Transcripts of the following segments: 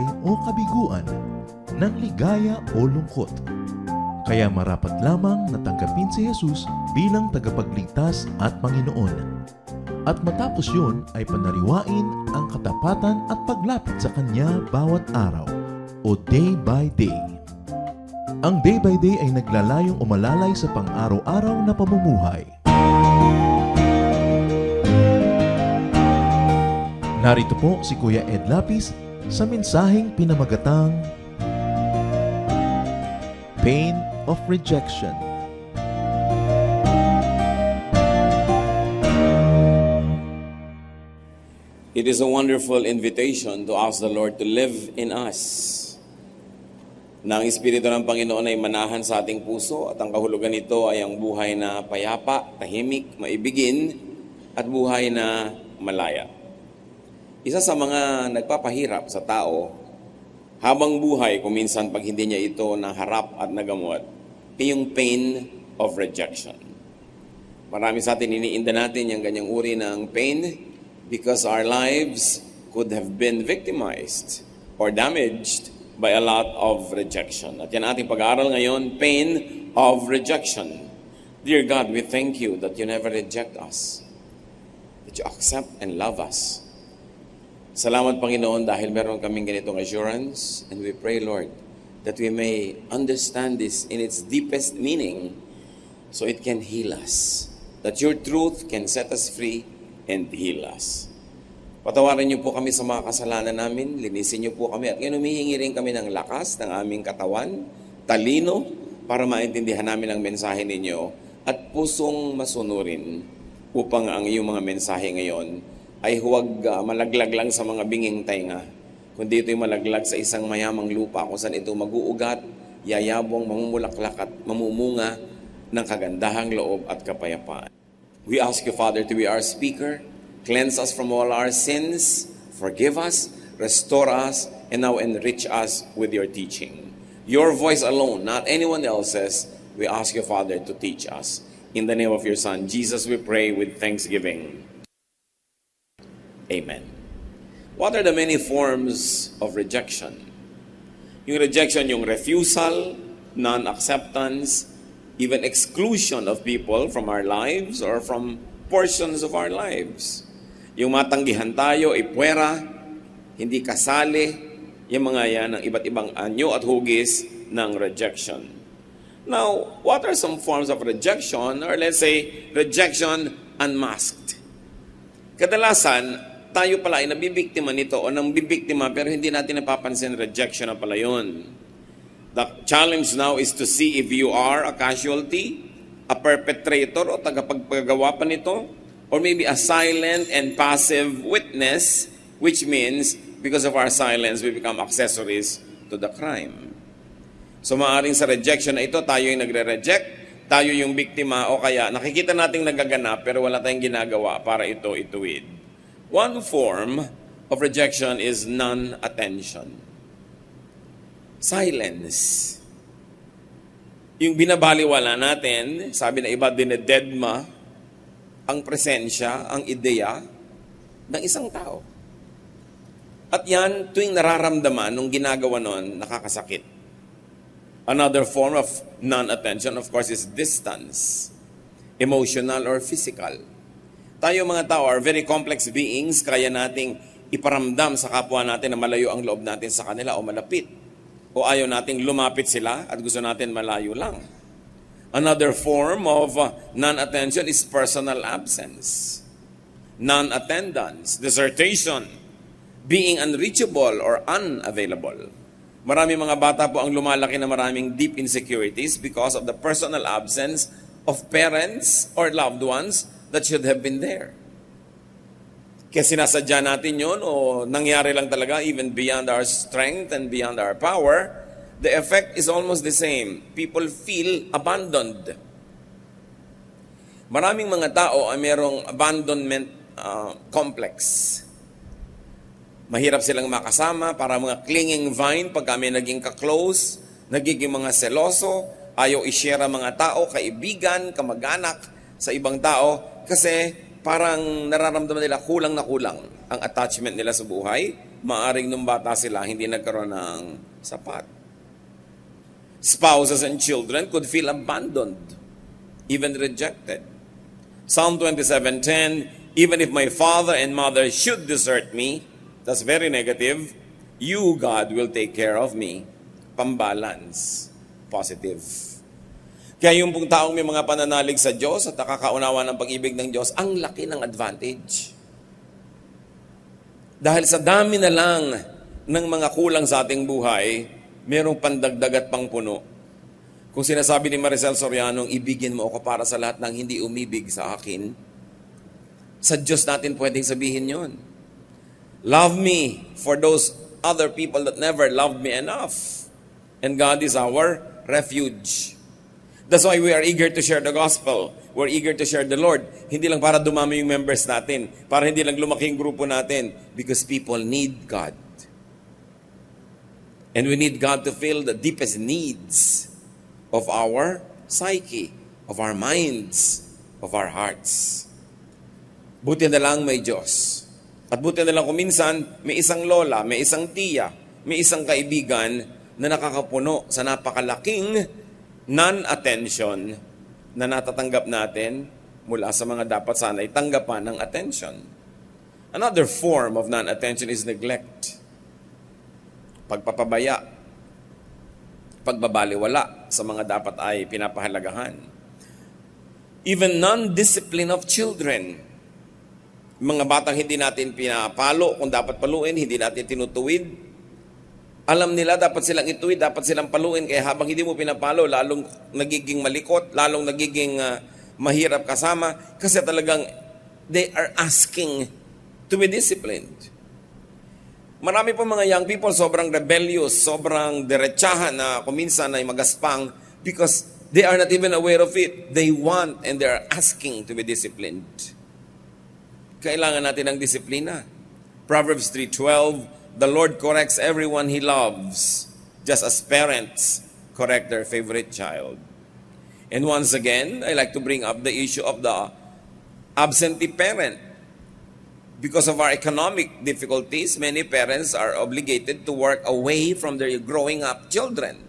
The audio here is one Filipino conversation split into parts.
buhay o kabiguan, ng ligaya o lungkot. Kaya marapat lamang na tanggapin si Jesus bilang tagapagligtas at Panginoon. At matapos yun ay panariwain ang katapatan at paglapit sa Kanya bawat araw o day by day. Ang day by day ay naglalayong umalalay sa pang-araw-araw na pamumuhay. Narito po si Kuya Ed Lapis sa mensaheng pinamagatang Pain of Rejection. It is a wonderful invitation to ask the Lord to live in us. Na ang Espiritu ng Panginoon ay manahan sa ating puso at ang kahulugan nito ay ang buhay na payapa, tahimik, maibigin at buhay na malaya. Isa sa mga nagpapahirap sa tao habang buhay, kung minsan pag hindi niya ito naharap at nagamot, ay yung pain of rejection. Marami sa atin iniinda natin yung ganyang uri ng pain because our lives could have been victimized or damaged by a lot of rejection. At yan ating pag-aaral ngayon, pain of rejection. Dear God, we thank you that you never reject us, that you accept and love us. Salamat, Panginoon, dahil meron kaming ganitong assurance, and we pray, Lord, that we may understand this in its deepest meaning so it can heal us, that your truth can set us free and heal us. Patawarin niyo po kami sa mga kasalanan namin, linisin niyo po kami, at ngayon humihingi rin kami ng lakas ng aming katawan, talino, para maintindihan namin ang mensahe ninyo, at pusong masunurin upang ang iyong mga mensahe ngayon ay huwag malaglag lang sa mga binging tainga, kundi ito'y malaglag sa isang mayamang lupa kung saan ito mag-uugat, yayabong, mamumulaklak at mamumunga ng kagandahang loob at kapayapaan. We ask you, Father, to be our speaker. Cleanse us from all our sins, forgive us, restore us, and now enrich us with your teaching. Your voice alone, not anyone else's, we ask you, Father, to teach us. In the name of your Son, Jesus, we pray with thanksgiving. Amen. What are the many forms of rejection? Yung rejection, yung refusal, non-acceptance, even exclusion of people from our lives or from portions of our lives. Yung matanggihan tayo, ipwera, hindi kasali, yung mga yan ang iba't ibang anyo at hugis ng rejection. Now, what are some forms of rejection, or let's say, rejection unmasked? Kadalasan, tayo pala ay nabibiktima nito o nang bibiktima pero hindi natin napapansin rejection na pala yun. The challenge now is to see if you are a casualty, a perpetrator o tagapagpagawa pa nito, or maybe a silent and passive witness, which means because of our silence, we become accessories to the crime. So maaaring sa rejection na ito, tayo yung nagre-reject, tayo yung biktima, o kaya nakikita nating nagaganap pero wala tayong ginagawa para ito ituwid. One form of rejection is non-attention. Silence. Yung binabaliwala natin, sabi na iba, dinededma ang presensya, ang ideya ng isang tao. At yan, tuwing nararamdaman nung ginagawa nun, nakakasakit. Another form of non-attention, of course, is distance. Emotional or physical. Tayo mga tao are very complex beings, kaya nating iparamdam sa kapwa natin na malayo ang loob natin sa kanila o malapit. O ayaw nating lumapit sila at gusto natin malayo lang. Another form of non-attention is personal absence, non-attendance, desertation, being unreachable or unavailable. Marami mga bata po ang lumalaki na maraming deep insecurities because of the personal absence of parents or loved ones that should have been there. Kaya sinasadya natin yun o nangyari lang talaga even beyond our strength and beyond our power, the effect is almost the same. People feel abandoned. Maraming mga tao ay mayroong abandonment complex. Mahirap silang makasama, para mga clinging vine pag kami naging ka-close, nagiging mga seloso, ayaw i-share ang mga tao, kaibigan, kamag-anak sa ibang tao kasi parang nararamdaman nila kulang na kulang ang attachment nila sa buhay maaring nung bata sila, hindi nagkaroon ng sapat. Spouses and children could feel abandoned, even rejected. Psalm 27:10, even if my father and mother should desert me, that's very negative, you, God, will take care of me. Pambalance, positive. Kaya yung pong taong may mga pananalig sa Diyos at nakakaunawa ng pag-ibig ng Diyos, ang laki ng advantage. Dahil sa dami na lang ng mga kulang sa ating buhay, merong pandagdag at pangpuno. Kung sinasabi ni Maricel Soriano, ibigin mo ako para sa lahat ng hindi umibig sa akin, sa Diyos natin pwedeng sabihin yon. Love me for those other people that never loved me enough. And God is our refuge. That's why we are eager to share the gospel. We're eager to share the Lord. Hindi lang para dumami yung members natin, para hindi lang lumaki yung grupo natin, because people need God. And we need God to fill the deepest needs of our psyche, of our minds, of our hearts. Buti na lang may Diyos. At buti na lang kung minsan, may isang lola, may isang tiya, may isang kaibigan na nakakapuno sa napakalaking non-attention na natatanggap natin mula sa mga dapat sana'y tanggapan ng attention. Another form of non-attention is neglect. Pagpapabaya, pagbabaliwala sa mga dapat ay pinapahalagahan. Even non-discipline of children. Mga batang hindi natin pinapalo kung dapat paluin, hindi natin tinutuwid. Alam nila dapat silang ituwid, dapat silang paluin, kaya habang hindi mo pinapalo, lalong nagiging malikot, lalong nagiging mahirap kasama, kasi talagang they are asking to be disciplined. Marami po mga young people sobrang rebellious, sobrang diretsahan na kuminsan ay magaspang because they are not even aware of it. They want and they are asking to be disciplined. Kailangan natin ng disiplina. Proverbs 3:12, the Lord corrects everyone He loves, just as parents correct their favorite child. And once again, I like to bring up the issue of the absentee parent. Because of our economic difficulties, many parents are obligated to work away from their growing up children.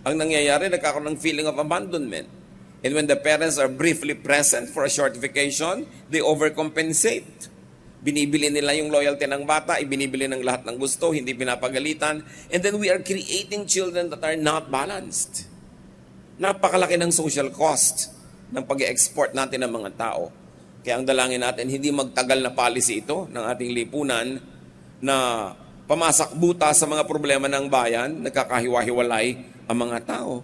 Ang nangyayari, nagkakaroon ng feeling of abandonment. And when the parents are briefly present for a short vacation, they overcompensate. Binibili nila yung loyalty ng bata, ibinibili ng lahat ng gusto, hindi pinapagalitan. And then we are creating children that are not balanced. Napakalaki ng social cost ng pag-export natin ng mga tao. Kaya ang dalangin natin, hindi magtagal na policy ito ng ating lipunan na pamasak buta sa mga problema ng bayan, nagkakahiwa-hiwalay ang mga tao.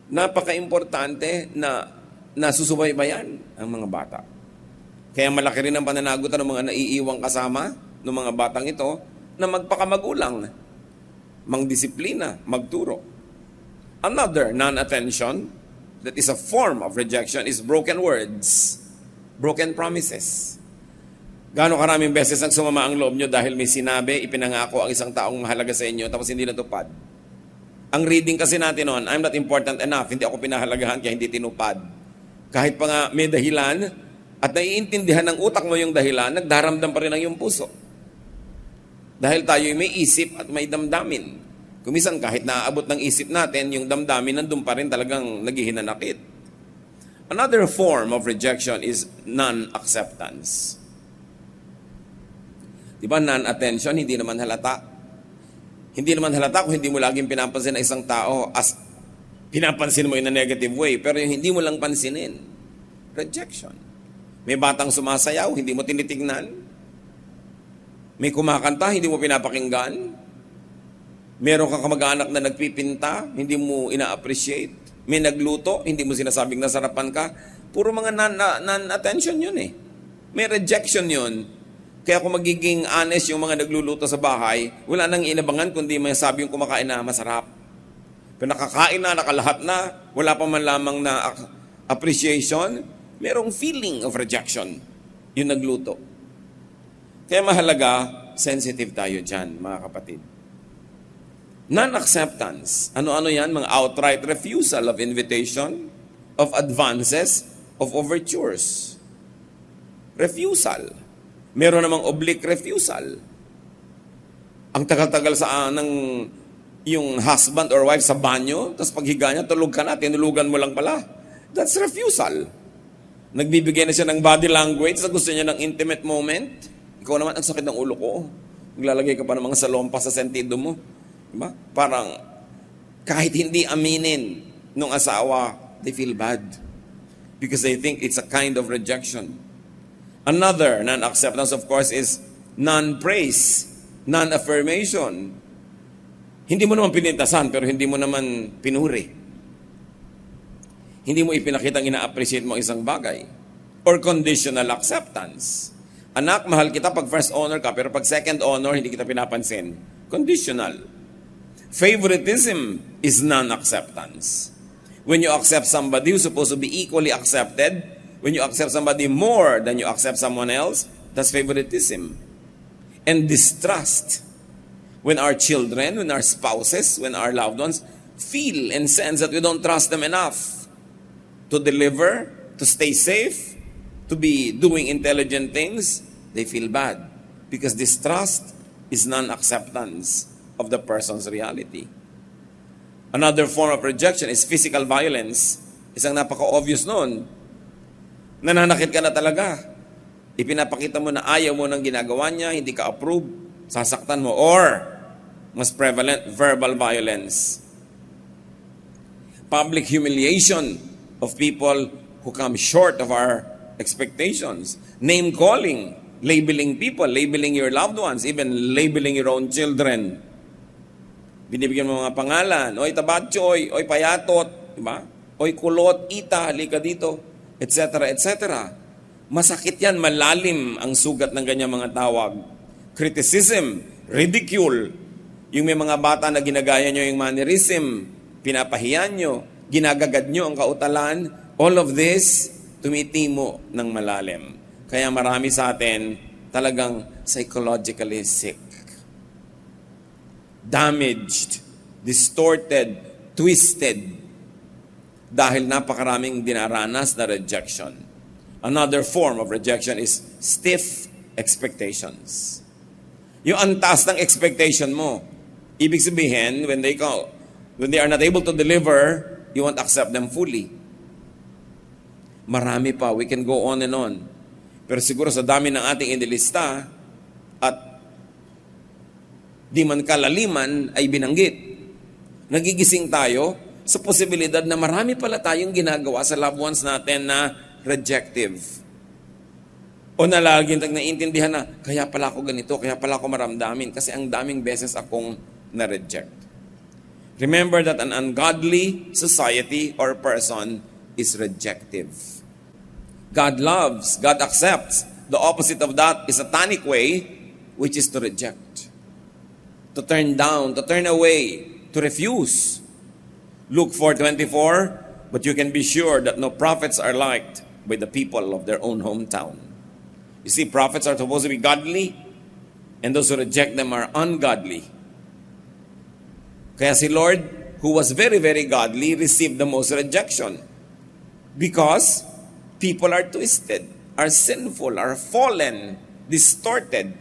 Napaka-importante na nasusubaybayan ang mga bata. Kaya malaki rin ang pananagutan ng mga naiiwang kasama ng mga batang ito na magpakamagulang, mangdisiplina, magturo. Another non-attention that is a form of rejection is broken words, broken promises. Gaano karaming beses ang sumama ang loob nyo dahil may sinabi, ipinangako ang isang taong mahalaga sa inyo, tapos hindi natupad. Ang reading kasi natin noon, I'm not important enough, hindi ako pinahalagahan kaya hindi tinupad. Kahit pa nga may dahilan, at naiintindihan ng utak mo yung dahilan, nagdaramdam pa rin ang iyong puso. Dahil tayo may isip at may damdamin. Kumisan kahit naaabot ng isip natin, yung damdamin nandun pa rin talagang naghihinanakit. Another form of rejection is non-acceptance. Di ba, non-attention, hindi naman halata. Hindi naman halata kung hindi mo laging pinapansin na isang tao as pinapansin mo in a negative way, pero yung hindi mo lang pansinin, rejection. May batang sumasayaw, hindi mo tinitingnan. May kumakanta, hindi mo pinapakinggan. Meron kang kamag-anak na nagpipinta, hindi mo ina-appreciate. May nagluto, hindi mo sinasabing nasarapan ka. Puro mga non-attention yun eh. May rejection yun. Kaya kung magiging honest yung mga nagluluto sa bahay, wala nang inabangan kundi may sabi yung kumakain na masarap. Pero nakakain na, nakalahat na, wala pa man lamang na appreciation, merong feeling of rejection yung nagluto. Kaya mahalaga, sensitive tayo dyan, mga kapatid. Non-acceptance. Ano-ano yan? Mga outright refusal of invitation, of advances, of overtures. Refusal. Meron namang oblique refusal. Ang tagal-tagal ng yung husband or wife sa banyo, tapos paghiga niya, tulog ka na, tinulugan mo lang pala. That's refusal. Nagbibigay na siya ng body language, sa gusto niya ng intimate moment. Ikaw naman, ang sakit ng ulo ko. Maglalagay ka pa ng mga salompa sa sentido mo. Diba? Parang, kahit hindi aminin nung asawa, they feel bad. Because they think it's a kind of rejection. Another non-acceptance, of course, is non-praise, non-affirmation. Hindi mo naman pinintasan, pero hindi mo naman pinuri. Hindi mo ipinakitang ina-appreciate mo isang bagay. Or conditional acceptance. Anak, mahal kita pag first honor ka, pero pag second honor, hindi kita pinapansin. Conditional. Favoritism is non-acceptance. When you accept somebody who's supposed to be equally accepted, when you accept somebody more than you accept someone else, that's favoritism. And distrust. When our children, when our spouses, when our loved ones feel and sense that we don't trust them enough to deliver, to stay safe, to be doing intelligent things, they feel bad. Because distrust is non-acceptance of the person's reality. Another form of rejection is physical violence. Isang napaka-obvious nun. Nananakit ka na talaga. Ipinapakita mo na ayaw mo ng ginagawa niya, hindi ka approve, sasaktan mo, or mas prevalent, verbal violence. Public humiliation of people who come short of our expectations. Name calling, labeling people, labeling your loved ones, even labeling your own children. Binibigyan mo mga pangalan, oy tabatchoy, oy payatot, diba? Oy kulot, ita, halika dito, etc., etc. Masakit yan, malalim ang sugat ng ganyang mga tawag. Criticism, ridicule, yung may mga bata na ginagaya nyo yung mannerism, pinapahiyan nyo, ginagagad nyo ang kautalan, all of this, tumitimo ng malalim. Kaya marami sa atin talagang psychologically sick. Damaged, distorted, twisted, dahil napakaraming dinaranas na rejection. Another form of rejection is stiff expectations. Yung antas ng expectation mo. Ibig sabihin, when they are not able to deliver, you won't accept them fully. Marami pa, we can go on and on. Pero siguro sa dami ng ating inilista at di man kalaliman ay binanggit. Nagigising tayo sa posibilidad na marami pala tayong ginagawa sa loved ones natin na rejective. O nalaging naiintindihan na, kaya pala ako ganito, kaya pala ako maramdamin, kasi ang daming beses akong na-reject. Remember that an ungodly society or person is rejective. God loves, God accepts. The opposite of that is a satanic way, which is to reject. To turn down, to turn away, to refuse. Luke 4:24, but you can be sure that no prophets are liked by the people of their own hometown. You see, prophets are supposed to be godly, and those who reject them are ungodly. Kaya si Lord, who was very, very godly, received the most rejection. Because people are twisted, are sinful, are fallen, distorted.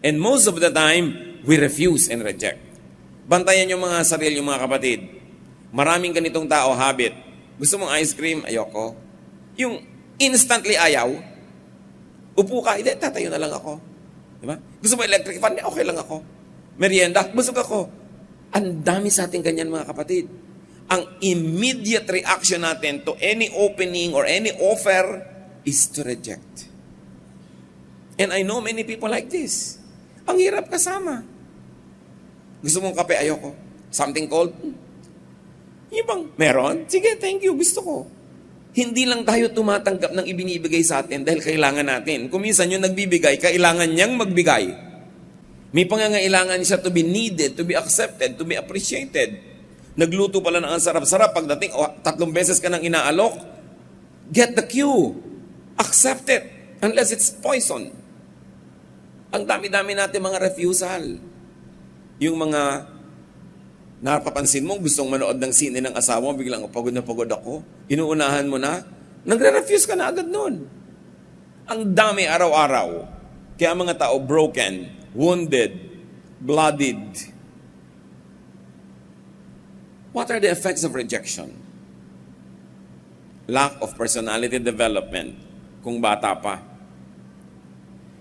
And most of the time, we refuse and reject. Bantayan yung mga sarili, yung mga kapatid. Maraming ganitong tao, habit. Gusto mong ice cream? Ayoko. Yung instantly ayaw, upo ka, hindi, tatayo na lang ako. Diba? Gusto mo electric fan? Okay lang ako. Merienda? Busog ako. Ang dami sa ating ganyan, mga kapatid. Ang immediate reaction natin to any opening or any offer is to reject. And I know many people like this. Ang hirap kasama. Gusto mong kape? Ayoko. Something cold? Ibang, meron? Sige, thank you, gusto ko. Hindi lang tayo tumatanggap ng ibinibigay sa atin dahil kailangan natin. Kung minsan yung nagbibigay, kailangan niyang magbigay. May pangangailangan siya to be needed, to be accepted, to be appreciated. Nagluto pala ng ang sarap-sarap. Pagdating, 3 beses ka nang inaalok, get the cue. Accept it. Unless it's poison. Ang dami-dami natin mga refusal. Yung mga napapansin mo, gustong manood ng sine ng asawa mo, biglang pagod na pagod ako. Inuunahan mo na, nagre-refuse ka na agad nun. Ang dami araw-araw. Kaya ang mga tao broken, wounded, bloodied. What are the effects of rejection? Lack of personality development kung bata pa.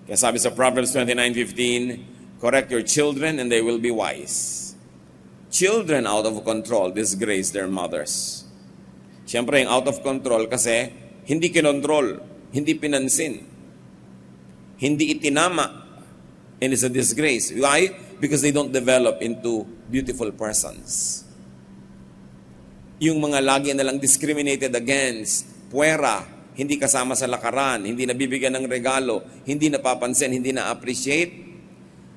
Kaya sabi sa Proverbs 29:15, correct your children and they will be wise. Children out of control disgrace their mothers. Siyempre, yung out of control kasi hindi kinontrol, hindi pinansin, hindi itinama, and it's a disgrace. Why? Because they don't develop into beautiful persons. Yung mga lagi na lang discriminated against, puwera, hindi kasama sa lakaran, hindi nabibigyan ng regalo, hindi napapansin, hindi na-appreciate,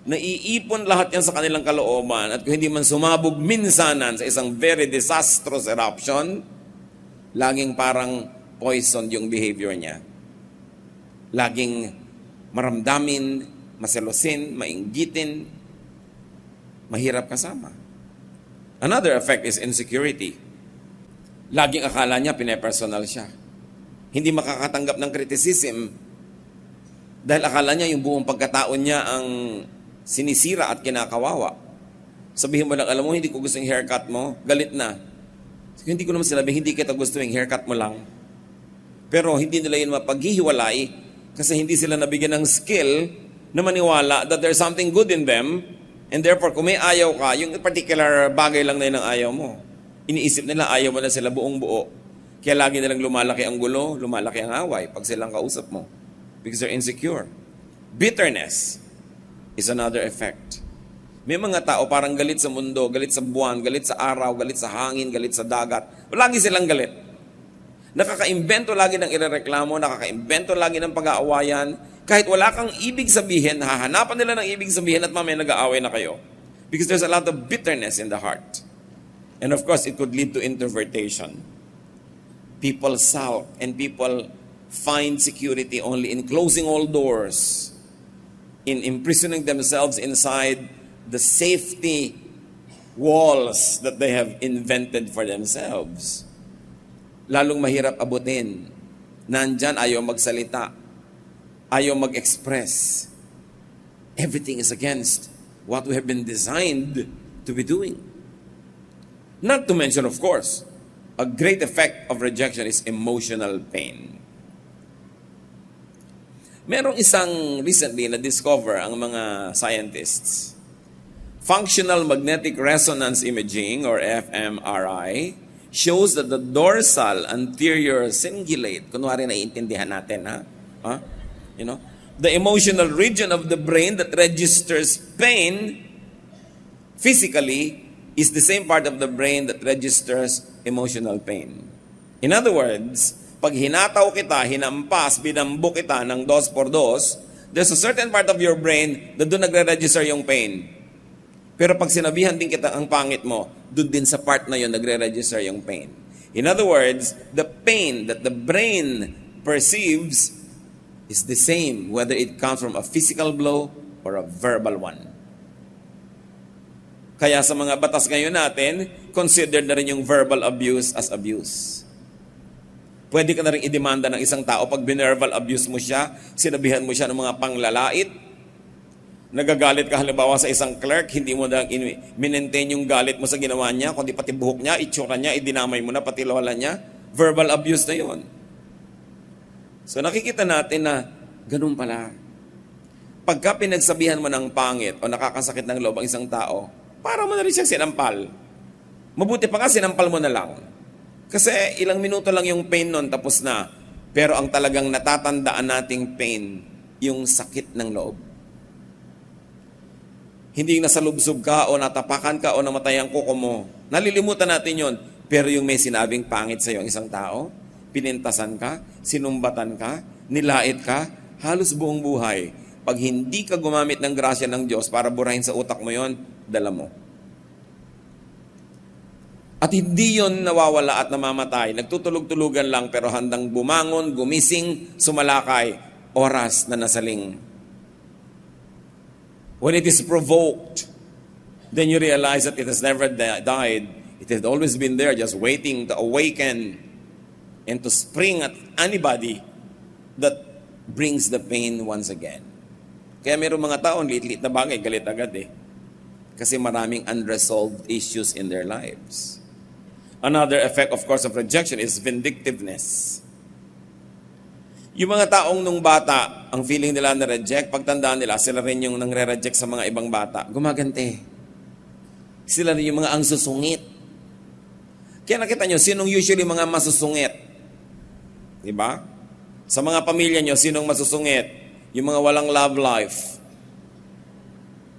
naiipon lahat yan sa kanilang kalooban at kung hindi man sumabog minsanan sa isang very disastrous eruption, laging parang poison yung behavior niya. Laging maramdamin, maselosin, mainggitin, mahirap kasama. Another effect is insecurity. Laging akala niya pinepersonal siya. Hindi makakatanggap ng criticism dahil akala niya yung buong pagkataon niya ang sinisira at kinakawawa. Sabihin mo lang, alam mo, hindi ko gusto yung haircut mo, galit na. Hindi ko naman sinabi, hindi kita gusto yung haircut mo lang. Pero hindi nila yun mapaghihiwalay kasi hindi sila nabigyan ng skill na maniwala that there's something good in them and therefore kung may ayaw ka, yung particular bagay lang na yun ang ayaw mo. Iniisip nila ayaw mo na sila buong buo. Kaya lagi nilang lumalaki ang gulo, lumalaki ang away pag silang kausap mo. Because they're insecure. Bitterness is another effect. May mga tao parang galit sa mundo, galit sa buwan, galit sa araw, galit sa hangin, galit sa dagat. Lagi silang galit. Nakaka-imbento lagi ng irereklamo, nakaka-imbento lagi ng pag-aawayan. Kahit wala kang ibig sabihin, hahanapan nila ng ibig sabihin at mamaya nag-aaway na kayo. Because there's a lot of bitterness in the heart. And of course, it could lead to introvertation. People sulk and people find security only in closing all doors, in imprisoning themselves inside the safety walls that they have invented for themselves. Lalong mahirap abutin. Nandyan, ayaw magsalita. Ayaw mag-express. Everything is against what we have been designed to be doing. Not to mention, of course, a great effect of rejection is emotional pain. Merong isang recently na-discover ang mga scientists. Functional magnetic resonance imaging or fMRI shows that the dorsal anterior cingulate, kunwari naiintindihan natin, the emotional region of the brain that registers pain physically is the same part of the brain that registers emotional pain. In other words, pag hinataw kita, hinampas, binambok kita ng 2x2, there's a certain part of your brain na doon nagre-register yung pain. Pero pag sinabihan din kita ang pangit mo, doon din sa part na yun nagre-register yung pain. In other words, the pain that the brain perceives is the same whether it comes from a physical blow or a verbal one. Kaya sa mga batas ngayon natin, considered na rin yung verbal abuse as abuse. Pwede ka na rin idemanda ng isang tao pag binerbal abuse mo siya, sinabihan mo siya ng mga panglalait, nagagalit ka halimbawa sa isang clerk, hindi mo na minentain yung galit mo sa ginawa niya, kundi pati buhok niya, itsura niya, idinamay mo na, pati lola niya, verbal abuse na yon. So nakikita natin na ganun pala. Pagka pinagsabihan mo ng pangit o nakakasakit ng loob ang isang tao, para mo na rin siyang sinampal. Mabuti pa nga, sinampal mo na lang. Kasi ilang minuto lang yung pain nun, tapos na. Pero ang talagang natatandaan nating pain, yung sakit ng loob. Hindi yung nasalubsob ka o natapakan ka o namatay ang kuko mo. Nalilimutan natin yon. Pero yung may sinabing pangit sa iyo ang isang tao, pinintasan ka, sinumbatan ka, nilait ka, halos buong buhay. Pag hindi ka gumamit ng grasya ng Diyos para burahin sa utak mo yon, dala mo. At hindi yon nawawala at namamatay. Nagtutulog-tulugan lang pero handang bumangon, gumising, sumalakay, oras na nasaling. When it is provoked, then you realize that it has never died. It has always been there, just waiting to awaken and to spring at anybody that brings the pain once again. Kaya mayroong mga tao, liit-liit na bagay, galit agad eh. Kasi maraming unresolved issues in their lives. Another effect, of course, of rejection is vindictiveness. Yung mga taong nung bata, ang feeling nila na reject, pagtandaan nila, sila rin yung nangre-reject sa mga ibang bata. Gumagante. Sila rin yung mga ang susungit. Kaya nakita nyo, sinong usually mga masusungit? Diba? Sa mga pamilya nyo, sinong masusungit? Yung mga walang love life.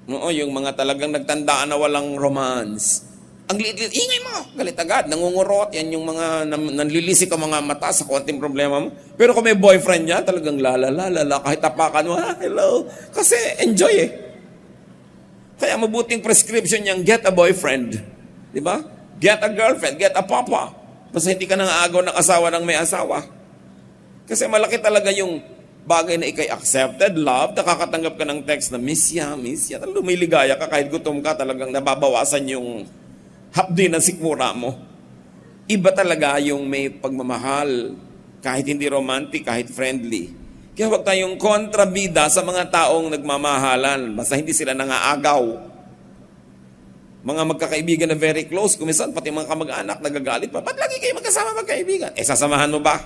Oo, yung mga talagang nagtandaan na walang romance. Ang liit-liit, ingay mo, galit agad, nangungurot, yan yung mga nanlilisik ang mga mata sa konting problema mo. Pero kung may boyfriend niya, talagang lalala, kahit tapakan mo, hello, kasi enjoy eh. Kaya mabuting prescription niyang get a boyfriend. Di ba? Get a girlfriend, get a papa. Basta hindi ka nang aagaw ng asawa ng may asawa. Kasi malaki talaga yung bagay na ikay accepted, love, nakakatanggap ka ng text na miss ya. Talagang lumiligaya ka kahit gutom ka, talagang nababawasan yung hapdi ng sikmura mo. Iba talaga yung may pagmamahal, kahit hindi romantic, kahit friendly. Kaya huwag tayong kontrabida sa mga taong nagmamahalan, basta hindi sila nangaagaw. Mga magkakaibigan na very close, kumisan pati mga kamag-anak nagagalit pa, ba't lagi kayo magkasama magkaibigan? Sasamahan mo ba?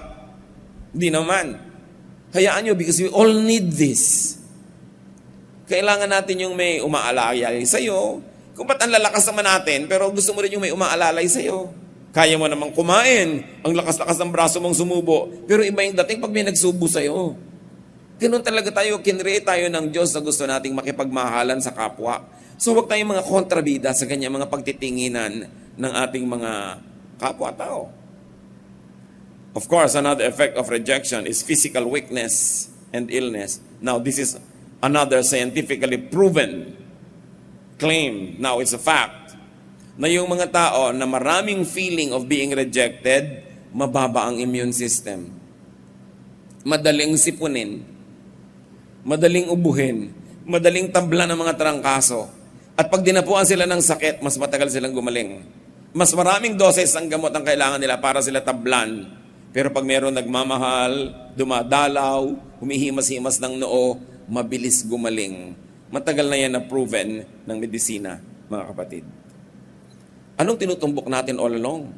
Hindi naman. Hayaan nyo, because we all need this. Kailangan natin yung may umaalalay sa'yo. Kung ba't ang lalakas naman natin, pero gusto mo rin yung may umaalalay sa'yo. Kaya mo namang kumain, ang lakas-lakas ng braso mong sumubo, pero iba yung dating pag may nagsubo sa'yo. Ganun talaga tayo, kinreate tayo ng Diyos na gusto nating makipagmahalan sa kapwa. So huwag tayong mga kontrabida sa ganyan mga pagtitinginan ng ating mga kapwa-tao. Of course, another effect of rejection is physical weakness and illness. Now, this is another scientifically proven claim. Now, it's a fact na yung mga tao na maraming feeling of being rejected, mababa ang immune system. Madaling sipunin, madaling ubuhin, madaling tabla ng mga trangkaso. At pag dinapuan sila ng sakit, mas matagal silang gumaling. Mas maraming doses ang gamot ang kailangan nila para sila tablan. Pero pag meron nagmamahal, dumadalaw, humihimas-himas ng noo, mabilis gumaling. Matagal na yan na proven ng medisina, mga kapatid. Anong tinutumbok natin all along?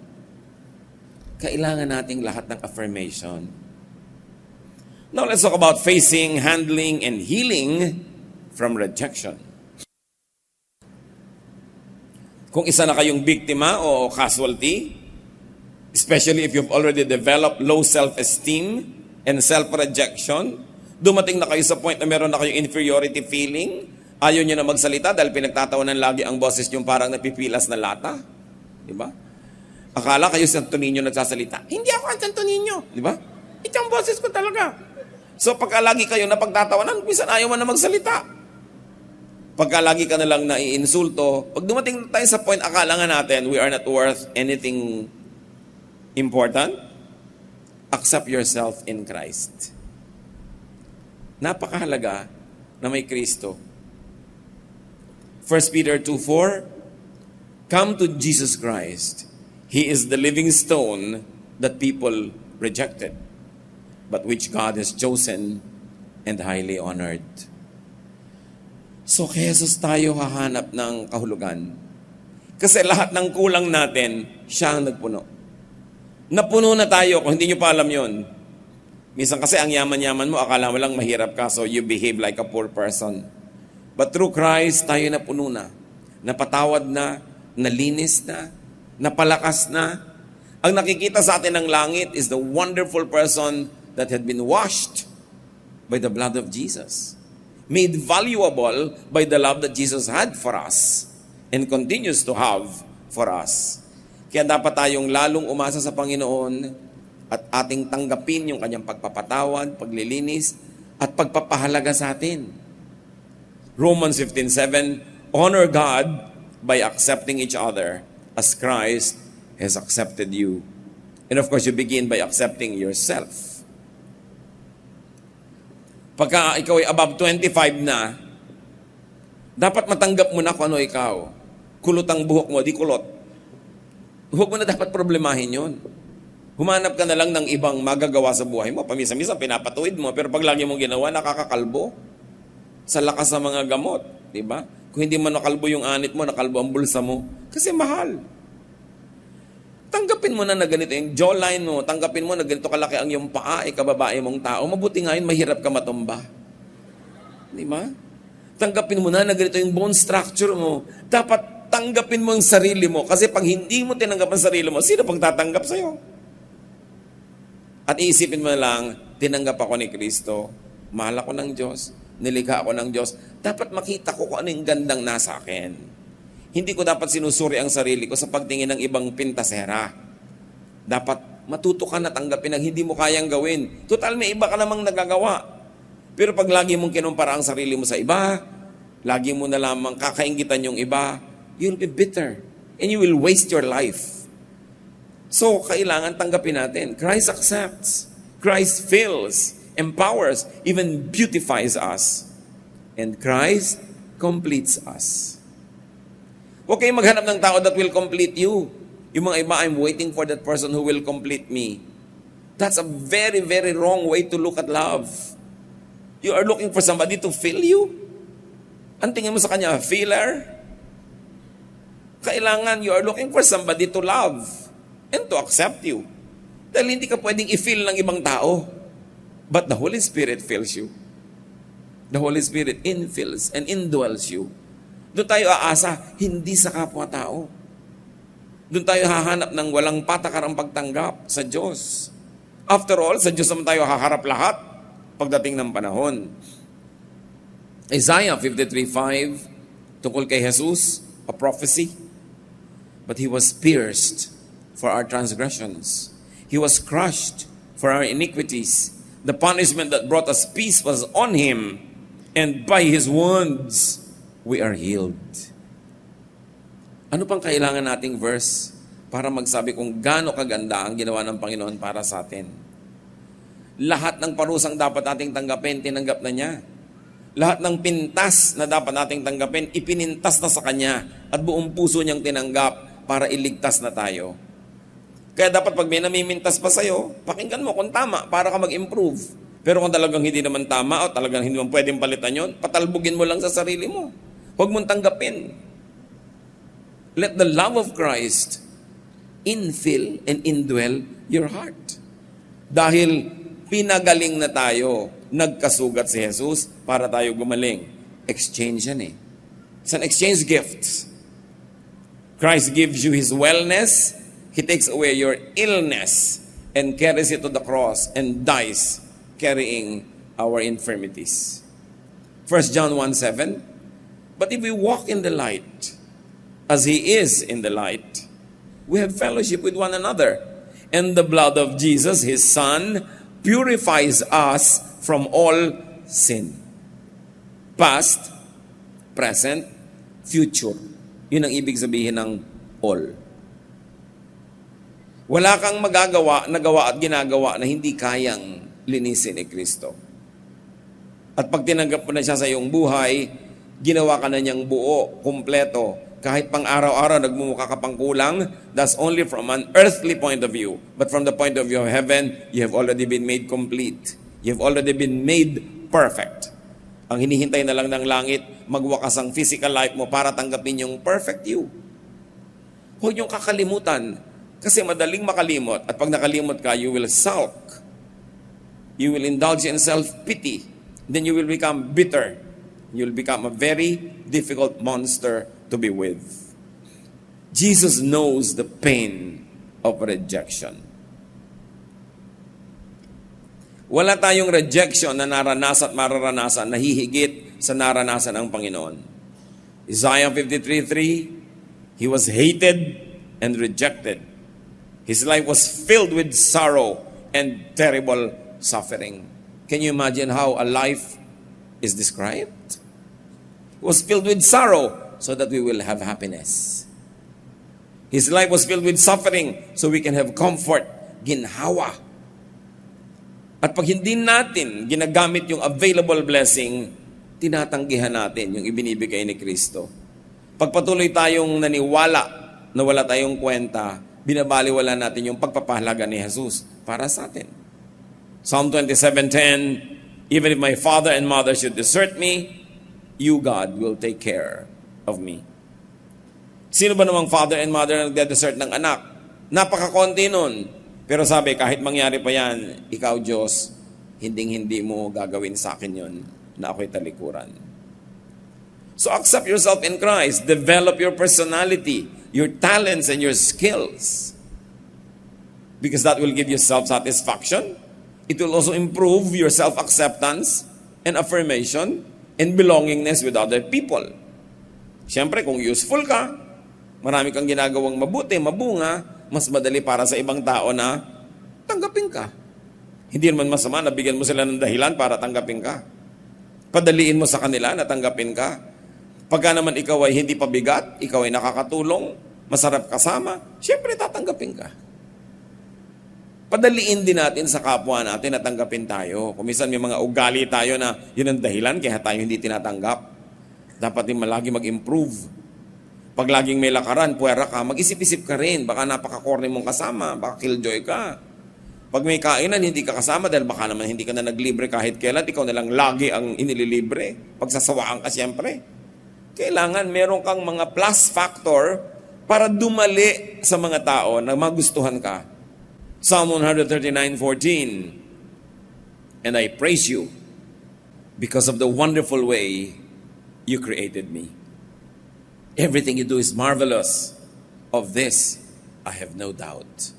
Kailangan nating lahat ng affirmation. Now let's talk about facing, handling, and healing from rejection. Kung isa na kayong biktima o casualty, especially if you've already developed low self-esteem and self-rejection, dumating na kayo sa point na meron na kayong inferiority feeling, ayaw nyo na magsalita dahil pinagtatawanan lagi ang boses nyo parang napipilas na lata. Diba? Akala kayo Santo Niño nagsasalita. Hindi ako ang Santo Niño. Diba? Ito ang boses ko talaga. So pagka lagi kayo napagtatawanan, minsan ayaw mo na magsalita. Pagka lagi ka na lang naiinsulto, pag dumating tayo sa point, akala nga natin, we are not worth anything important, accept yourself in Christ. Napakahalaga na may Kristo. 1 Peter 2:4, come to Jesus Christ. He is the living stone that people rejected, but which God has chosen and highly honored. So kay Jesus tayo hahanap ng kahulugan. Kasi lahat ng kulang natin, siya ang nagpuno. Napuno na tayo, kung hindi nyo pa alam yon. Minsan kasi ang yaman-yaman mo, akala mo lang mahirap ka, so you behave like a poor person. But through Christ, tayo napuno na. Napatawad na, nalinis na, napalakas na. Ang nakikita sa atin ng langit is the wonderful person that had been washed by the blood of Jesus. Made valuable by the love that Jesus had for us and continues to have for us. Kaya dapat tayong lalong umasa sa Panginoon at ating tanggapin yung kanyang pagpapatawad, paglilinis, at pagpapahalaga sa atin. Romans 15:7, honor God by accepting each other as Christ has accepted you. And of course, you begin by accepting yourself. Pagka ikaw ay above 25 na, dapat matanggap mo na kung ano ikaw. Kulot ang buhok mo, di kulot. Huwag mo na dapat problemahin yun. Humanap ka na lang ng ibang magagawa sa buhay mo. Pamisa-misa, pinapatuwid mo, pero pag lagi mong ginawa, nakakakalbo. sa lakas ng mga gamot, di ba? Kung hindi man nakalbo yung anit mo, nakalbo ang bulsa mo, kasi mahal. Tanggapin mo na ganito yung jawline mo, tanggapin mo na ganito kalaki ang iyong paa, ikababae mong tao, mabuti nga yun, mahirap ka matumba. Di ba? Tanggapin mo na ganito yung bone structure mo. Dapat tanggapin mo ang sarili mo, kasi pag hindi mo tinanggap ang sarili mo, sino pang tatanggap sa'yo? At iisipin mo na lang, tinanggap ako ni Kristo, mahal ako ng Diyos, nilikha ako ng Diyos, dapat makita ko kung ano yung gandang nasa akin. Hindi ko dapat sinusuri ang sarili ko sa pagtingin ng ibang pintasera. Dapat matuto ka na tanggapin ang hindi mo kayang gawin. Total, may iba ka namang nagagawa. Pero pag lagi mong kinumpara ang sarili mo sa iba, lagi mo na lamang kakaingitan yung iba, you'll be bitter and you will waste your life. So, kailangan tanggapin natin. Christ accepts. Christ fills, empowers, even beautifies us. And Christ completes us. Huwag kayong maghanap ng tao that will complete you. Yung mga iba, I'm waiting for that person who will complete me. That's a very, very wrong way to look at love. You are looking for somebody to fill you? Ang tingin mo sa kanya, filler? Kailangan you are looking for somebody to love and to accept you. Dahil hindi ka pwedeng i-fill ng ibang tao. But the Holy Spirit fills you. The Holy Spirit infills and indwells you. Doon tayo aasa, hindi sa kapwa-tao. Doon tayo hahanap ng walang patakarang pagtanggap sa Diyos. After all, sa Diyos naman tayo haharap lahat pagdating ng panahon. Isaiah 53:5, tungkol kay Jesus, a prophecy. But He was pierced for our transgressions. He was crushed for our iniquities. The punishment that brought us peace was on Him, and by His wounds, we are healed. Ano pang kailangan nating verse para magsabi kung gaano kaganda ang ginawa ng Panginoon para sa atin? Lahat ng parusang dapat nating tanggapin, tinanggap na niya. Lahat ng pintas na dapat nating tanggapin, ipinintas na sa Kanya at buong puso niyang tinanggap para iligtas na tayo. Kaya dapat pag may namimintas pa sa'yo, pakinggan mo kung tama para ka mag-improve. Pero kung talagang hindi naman tama o talagang hindi naman pwedeng palitan yun, patalbugin mo lang sa sarili mo. Huwag mong tanggapin. Let the love of Christ infill and indwell your heart. Dahil pinagaling na tayo, nagkasugat si Jesus para tayo gumaling. Exchange yan eh. It's an exchange gift. Christ gives you His wellness, He takes away your illness and carries it to the cross and dies carrying our infirmities. 1 John 1:7, but if we walk in the light, as He is in the light, we have fellowship with one another. And the blood of Jesus, His Son, purifies us from all sin. Past, present, future. Yun ang ibig sabihin ng all. Wala kang magagawa, nagawa at ginagawa na hindi kayang linisin ni Kristo. At pag tinanggap mo na siya sa iyong buhay, ginawa ka na niyang buo, kumpleto. Kahit pang araw-araw nagmumukha ka pang kulang, that's only from an earthly point of view. But from the point of view of heaven, you have already been made complete. You have already been made perfect. Ang hinihintay na lang ng langit, magwakas ang physical life mo para tanggapin yung perfect you. Huwag niyong kakalimutan. Kasi madaling makalimot. At pag nakalimot ka, you will sulk. You will indulge in self-pity. Then you will become bitter. You will become a very difficult monster to be with. Jesus knows the pain of rejection. Wala tayong rejection na naranasan at mararanasan na hihigit sa naranasan ng Panginoon. Isaiah 53:3, He was hated and rejected. His life was filled with sorrow and terrible suffering. Can you imagine how a life is described? It was filled with sorrow so that we will have happiness. His life was filled with suffering so we can have comfort, ginhawa. At pag hindi natin ginagamit yung available blessing, tinatanggihan natin yung ibinibigay ni Kristo. Pagpatuloy tayong naniwala na wala tayong kwenta, binabaliwala natin yung pagpapahalaga ni Jesus para sa atin. Psalm 27:10, even if my father and mother should desert me, you, God, will take care of me. Sino ba namang father and mother na nagde-desert ng anak? Napakakonti nun. Pero sabi, kahit mangyari pa yan, ikaw, Diyos, hindi mo gagawin sa akin yon na ako'y talikuran. So accept yourself in Christ. Develop your personality, your talents, and your skills. Because that will give you self-satisfaction. It will also improve your self-acceptance and affirmation and belongingness with other people. Siyempre, kung useful ka, marami kang ginagawang mabuti, mabunga, mas madali para sa ibang tao na tanggapin ka. Hindi naman masama na bigyan mo sila ng dahilan para tanggapin ka. Padaliin mo sa kanila na tanggapin ka. Pagka naman ikaw ay hindi pabigat, ikaw ay nakakatulong, masarap kasama, siyempre tatanggapin ka. Padaliin din natin sa kapwa natin na tanggapin tayo. Kung minsan may mga ugali tayo na yun ang dahilan kaya tayo hindi tinatanggap. Dapat din lagi mag-improve. Pag laging may lakaran, puwera ka, mag-isip-isip ka rin. Baka napaka-corny mong kasama, baka killjoy ka. Pag may kainan, hindi ka kasama dahil baka naman hindi ka na naglibre kahit kailan. Ikaw na lang lagi ang inililibre. Pagsasawaan ka siyempre. Kailangan meron kang mga plus factor para dumali sa mga tao na magustuhan ka. Psalm 139:14, and I praise you because of the wonderful way you created me. Everything you do is marvelous. Of this, I have no doubt.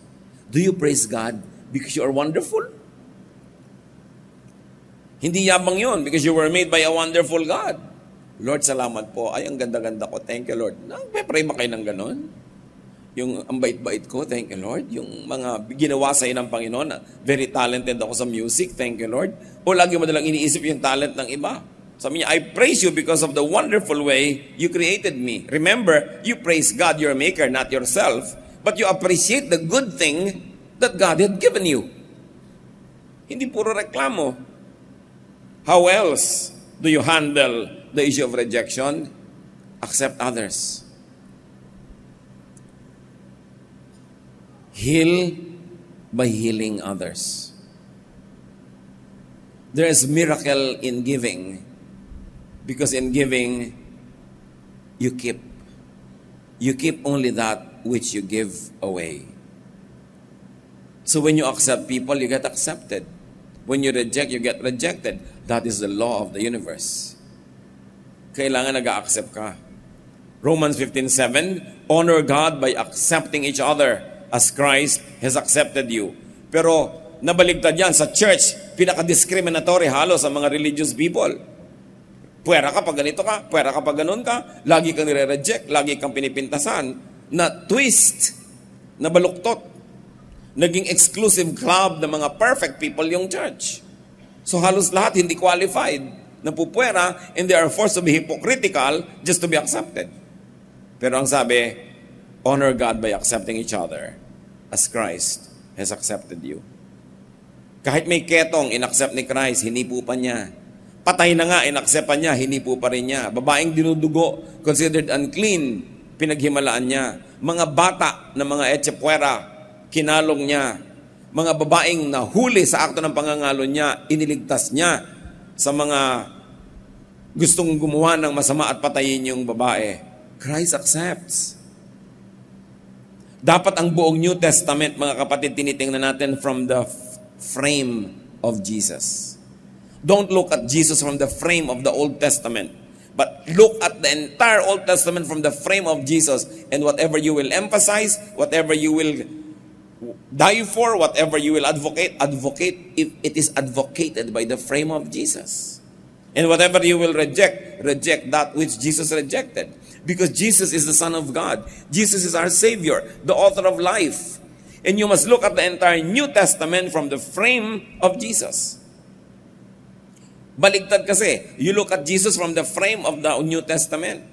Do you praise God because you are wonderful? Hindi yabang yun because you were made by a wonderful God. Lord, salamat po. Ay, ang ganda-ganda ko. Thank you, Lord. Nagpe-pray ba kayo ng ganon? Yung ang bait-bait ko, thank you, Lord. Yung mga ginawa sa'yo ng Panginoon, very talented ako sa music, thank you, Lord. O lagi mo nalang iniisip yung talent ng iba. Sabi niya, I praise you because of the wonderful way you created me. Remember, you praise God, your maker, not yourself, but you appreciate the good thing that God had given you. Hindi puro reklamo. How else do you handle the issue of rejection? Accept others. Heal by healing others. There is miracle in giving because in giving, you keep. You keep only that which you give away. So when you accept people, you get accepted. When you reject, you get rejected. That is the law of the universe. Kailangan nag-accept ka. Romans 15:7, honor God by accepting each other as Christ has accepted you. Pero nabaligtad yan sa church, pinaka-discriminatory halos sa mga religious people. Puwera ka pag ganito ka, puwera ka pag ganun ka, lagi kang nire-reject, lagi kang pinipintasan, na twist, na baluktot. Naging exclusive club ng mga perfect people yung church. So halos lahat hindi qualified, na pupuwera, and they are forced to be hypocritical just to be accepted. Pero ang sabi, honor God by accepting each other as Christ has accepted you. Kahit may ketong, inaccept ni Christ, hinipo pa niya. Patay na nga, inaccept pa niya, hinipo pa rin niya. Babaeng dinudugo, considered unclean, pinaghimalaan niya. Mga bata na mga etchepuera, kinalong niya. Mga babaeng nahuli sa akto ng pangangalo niya, iniligtas niya sa mga gustong gumawa ng masama at patayin yung babae. Christ accepts. Dapat ang buong New Testament, mga kapatid, tinitingnan natin from the frame of Jesus. Don't look at Jesus from the frame of the Old Testament, but look at the entire Old Testament from the frame of Jesus. And whatever you will emphasize, whatever you will die for, whatever you will advocate if it is advocated by the frame of Jesus. And whatever you will reject that which Jesus rejected. Because Jesus is the Son of God. Jesus is our Savior, the author of life. And you must look at the entire New Testament from the frame of Jesus. Baligtad kasi, you look at Jesus from the frame of the New Testament.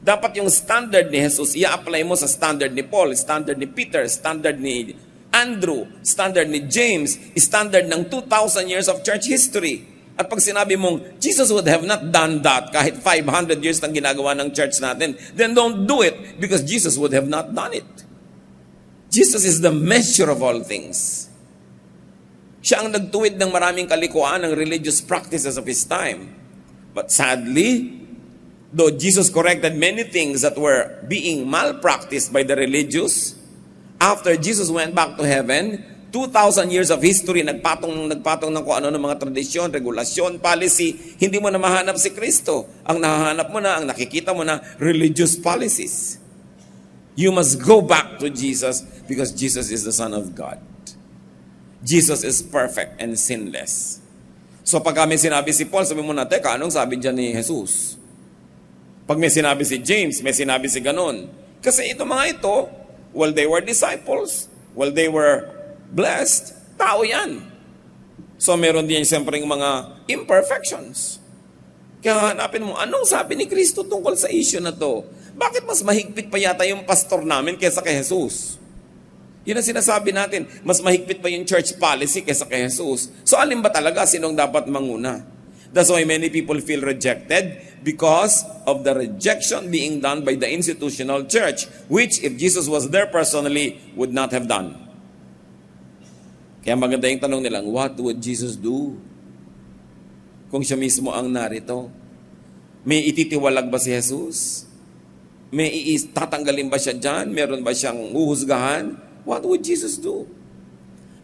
Dapat yung standard ni Jesus, i-apply mo sa standard ni Paul, standard ni Peter, standard ni Andrew, standard ni James, standard ng 2,000 years of church history. At pag sinabi mong, Jesus would have not done that kahit 500 years nang ginagawa ng church natin, then don't do it because Jesus would have not done it. Jesus is the measure of all things. Siya ang nagtuwid ng maraming kalikuan ng religious practices of His time. But sadly, though Jesus corrected many things that were being malpracticed by the religious, after Jesus went back to heaven, 2,000 years of history, nagpatong ng kung ano ng mga tradisyon, regulasyon, policy, hindi mo na mahanap si Kristo. Ang nahahanap mo na, ang nakikita mo na, religious policies. You must go back to Jesus because Jesus is the Son of God. Jesus is perfect and sinless. So pag may sinabi si Paul, sabi mo na, teka, anong sabi dyan ni Jesus? Pag may sinabi si James, may sinabi si ganon. Kasi ito mga ito, while they were disciples, while they were blessed, tao yan. So meron din siyempre mga imperfections. Kaya hanapin mo, anong sabi ni Kristo tungkol sa issue na to? Bakit mas mahigpit pa yata yung pastor namin kaysa kay Jesus? Yun ang sinasabi natin, mas mahigpit pa yung church policy kaysa kay Jesus. So alin ba talaga sinong dapat manguna? That's why many people feel rejected because of the rejection being done by the institutional church, which if Jesus was there personally, would not have done. Kaya maganda yung tanong nilang, what would Jesus do? Kung siya mismo ang narito. May ititiwalag ba si Jesus? May tatanggalin ba siya dyan? Meron ba siyang uhusgahan? What would Jesus do?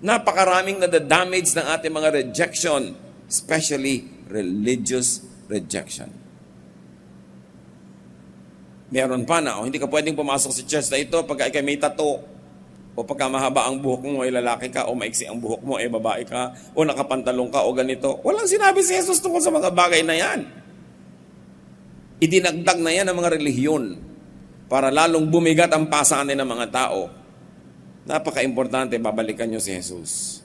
Napakaraming nadadamage ng ating mga rejection, especially religious rejection. Meron pa na, hindi ka pwedeng pumasok sa church na ito pagka ikay may tattoo. O pagka mahaba ang buhok mo, ay lalaki ka, o maiksi ang buhok mo, ay babae ka, o nakapantalong ka, o ganito. Walang sinabi si Jesus tungkol sa mga bagay na yan. Idinagdag na yan ng mga relihiyon para lalong bumigat ang pasanin ng mga tao. Napaka-importante, babalikan nyo si Jesus.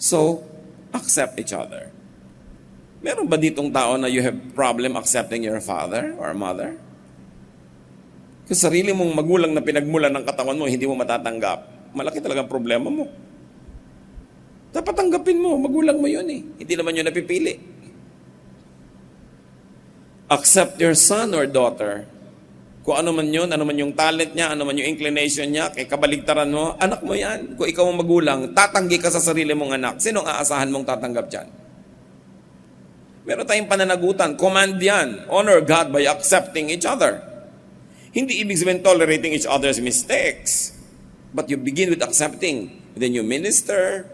So, accept each other. Meron ba ditong tao na you have problem accepting your father or mother? Kung sarili mong magulang na pinagmulan ng katawan mo, hindi mo matatanggap, malaki talagang problema mo. Dapat tanggapin mo, magulang mo yun eh. Hindi naman yun napipili. Accept your son or daughter. Kung ano man yun, ano man yung talent niya, ano man yung inclination niya, kay kabaligtaran mo, anak mo yan. Kung ikaw ang magulang, tatanggi ka sa sarili mong anak. Sinong aasahan mong tatanggap dyan? Meron tayong pananagutan, command yan. Honor God by accepting each other. Hindi ibig sabihin tolerating each other's mistakes. But you begin with accepting. Then you minister.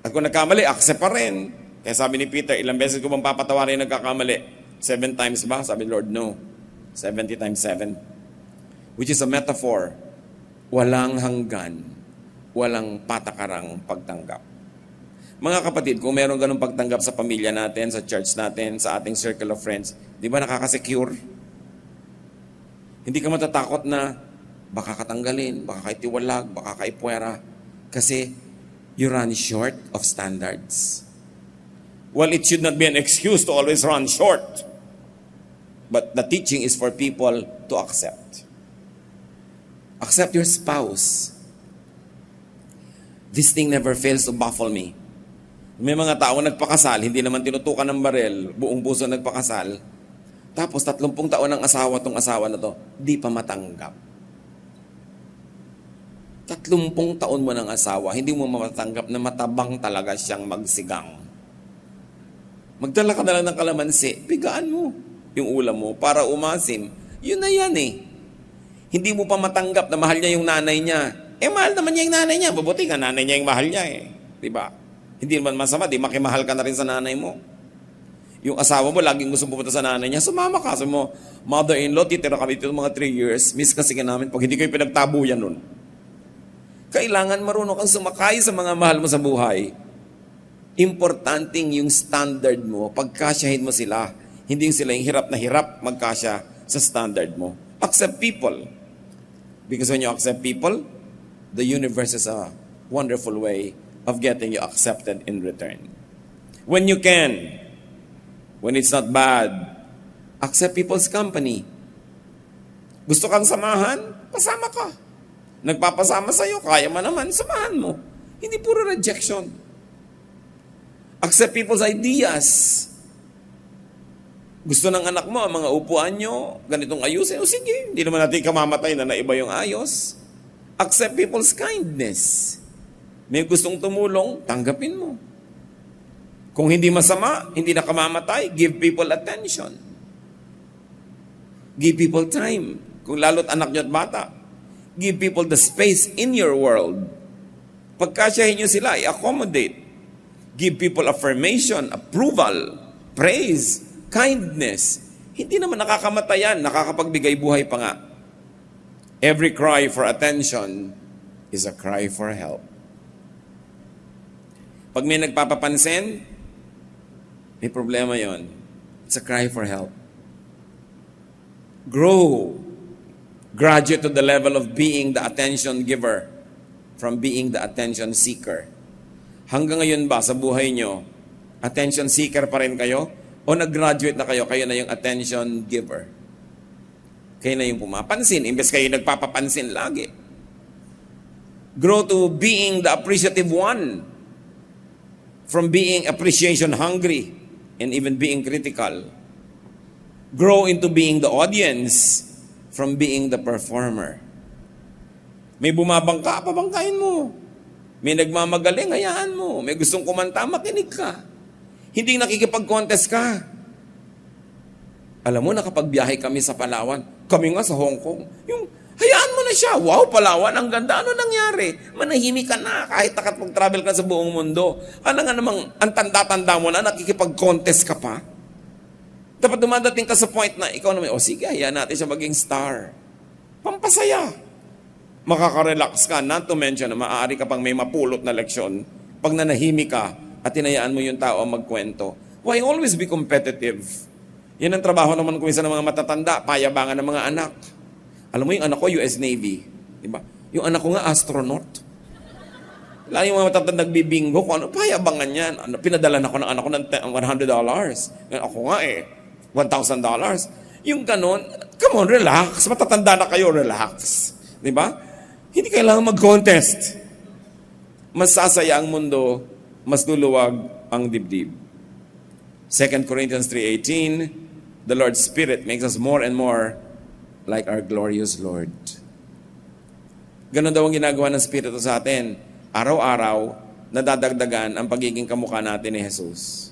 At kung nagkamali, accept pa rin. Kaya sabi ni Peter, ilang beses ko bang papatawarin yung nagkakamali? 7 times ba? Sabi ni Lord, no. 70 times 7. Which is a metaphor. Walang hanggan. Walang patakarang pagtanggap. Mga kapatid, kung meron ganung pagtanggap sa pamilya natin, sa church natin, sa ating circle of friends, di ba nakakasecure? Hindi ka matatakot na baka katanggalin, baka kaitiwalag, baka kaipwera. Kasi you run short of standards. Well, it should not be an excuse to always run short. But the teaching is for people to accept. Accept your spouse. This thing never fails to baffle me. May mga tao nagpakasal, hindi naman tinutukan ng barel, buong puso nagpakasal. Tapos 30 taon ng asawa tong asawa na to, di pa matanggap. 30 taon mo ng asawa, hindi mo matanggap na matabang talaga siyang magsigang. Magdala ka na lang ng kalamansi, pigaan mo yung ulam mo para umasim. Yun na yan eh. Hindi mo pa matanggap na mahal niya yung nanay niya. Mahal naman niya yung nanay niya. Mabuti nga nanay niya yung mahal niya eh. Diba? Hindi naman masama, di makimahal ka na rin sa nanay mo. Yung asawa mo, laging gusto pupunta sa nanay niya, sumama ka. Sabi mo, mother-in-law, titira kami dito mga 3 years, miss kasi ka namin pag hindi kayo pinagtabuyan nun. Kailangan marunong kang sumakay sa mga mahal mo sa buhay. Importanting yung standard mo, pagkasyahin mo sila. Hindi sila yung hirap na hirap magkasya sa standard mo. Accept people. Because when you accept people, the universe is a wonderful way of getting you accepted in return. When you can, when it's not bad, accept people's company. Gusto kang samahan? Pasama ka. Nagpapasama sa'yo, kaya mo naman, samahan mo. Hindi puro rejection. Accept people's ideas. Gusto ng anak mo, ang mga upuan nyo, ganitong ayusin, o sige, hindi naman natin kamamatay na naiba yung ayos. Accept people's kindness. May gustong tumulong, tanggapin mo. Kung hindi masama, hindi nakamamatay, give people attention. Give people time. Kung lalo't anak nyo at bata, give people the space in your world. Pagkasyahin nyo sila, i-accommodate. Give people affirmation, approval, praise, kindness. Hindi naman nakakamatay yan, nakakapagbigay buhay pa nga. Every cry for attention is a cry for help. Pag may nagpapapansin, may problema yon. It's a cry for help. Grow. Graduate to the level of being the attention giver from being the attention seeker. Hanggang ngayon ba sa buhay nyo, attention seeker pa rin kayo? O nag-graduate na kayo, kayo na yung attention giver? Kayo na yung pumapansin, imbes kayo nagpapapansin lagi. Grow to being the appreciative one from being appreciation hungry and even being critical. Grow into being the audience from being the performer. May bumabangka, pabangkain mo. May nagmamagaling, hayaan mo. May gustong kumanta, makinig ka. Hindi nakikipag-contest ka. Alam mo, nakapagbiyahe kami sa Palawan. Kami nga sa Hong Kong. Yung, hayaan mo na siya. Wow, Palawan, ang ganda. Ano nangyari? Manahimik ka na kahit nakapag-travel ka sa buong mundo. Ano nga namang, ang tanda-tanda mo na, nakikipag-contest ka pa? Dapat dumadating ka sa point na ikaw naman, sige, hayaan natin siya maging star. Pampasaya. Makaka-relax ka, not to mention na maaari ka pang may mapulot na leksyon pag nanahimik ka at tinayaan mo yung tao ang magkwento. Why always be competitive? Yan ang trabaho naman kung isa ng mga matatanda, payabangan ng mga anak. Alam mo yung anak ko, US Navy. Diba? Yung anak ko nga, astronaut. Lalo yung mga matatanda nagbibingo kung ano, payabangan yan. Ano, pinadala na ko ng anak ko ng $100. Ako nga $1,000. Yung ganon, come on, relax. Matatanda na kayo, relax. Diba? Hindi kailangan mag-contest. Mas sasaya ang mundo, mas luluwag ang dibdib. 2 Corinthians 3:18, the Lord's Spirit makes us more and more like our glorious Lord. Ganon daw ang ginagawa ng Espiritu sa atin. Araw-araw, nadadagdagan ang pagiging kamukha natin ni Jesus.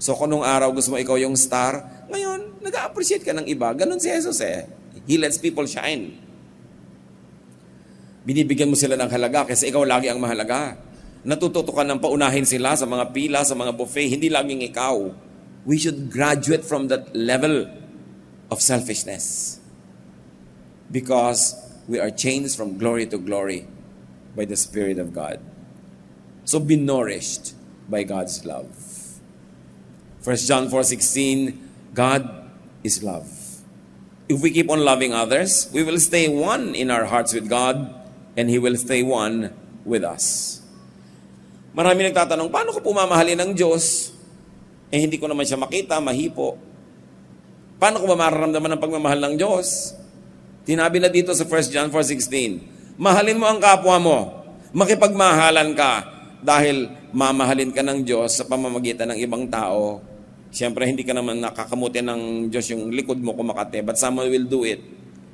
So kung nung araw gusto mo ikaw yung star, ngayon, nag-appreciate ka ng iba. Ganon si Jesus eh. He lets people shine. Binibigyan mo sila ng halaga kasi ikaw lagi ang mahalaga. Natututo ka ng paunahin sila sa mga pila, sa mga buffet, hindi laging ikaw. We should graduate from that level of selfishness. Because we are changed from glory to glory by the Spirit of God. So be nourished by God's love. 1 John 4:16, God is love. If we keep on loving others, we will stay one in our hearts with God, and He will stay one with us. Marami nagtatanong, paano ko pumamahalin ng Diyos? Eh hindi ko naman siya makita, mahipo. Paano ko ba mararamdaman ang pagmamahal ng Diyos? Tinabi na dito sa 1 John 4:16, mahalin mo ang kapwa mo, makipagmahalan ka, dahil mamahalin ka ng Diyos sa pamamagitan ng ibang tao. Siyempre, hindi ka naman nakakamuti ng Diyos yung likod mo kumakate, but someone will do it.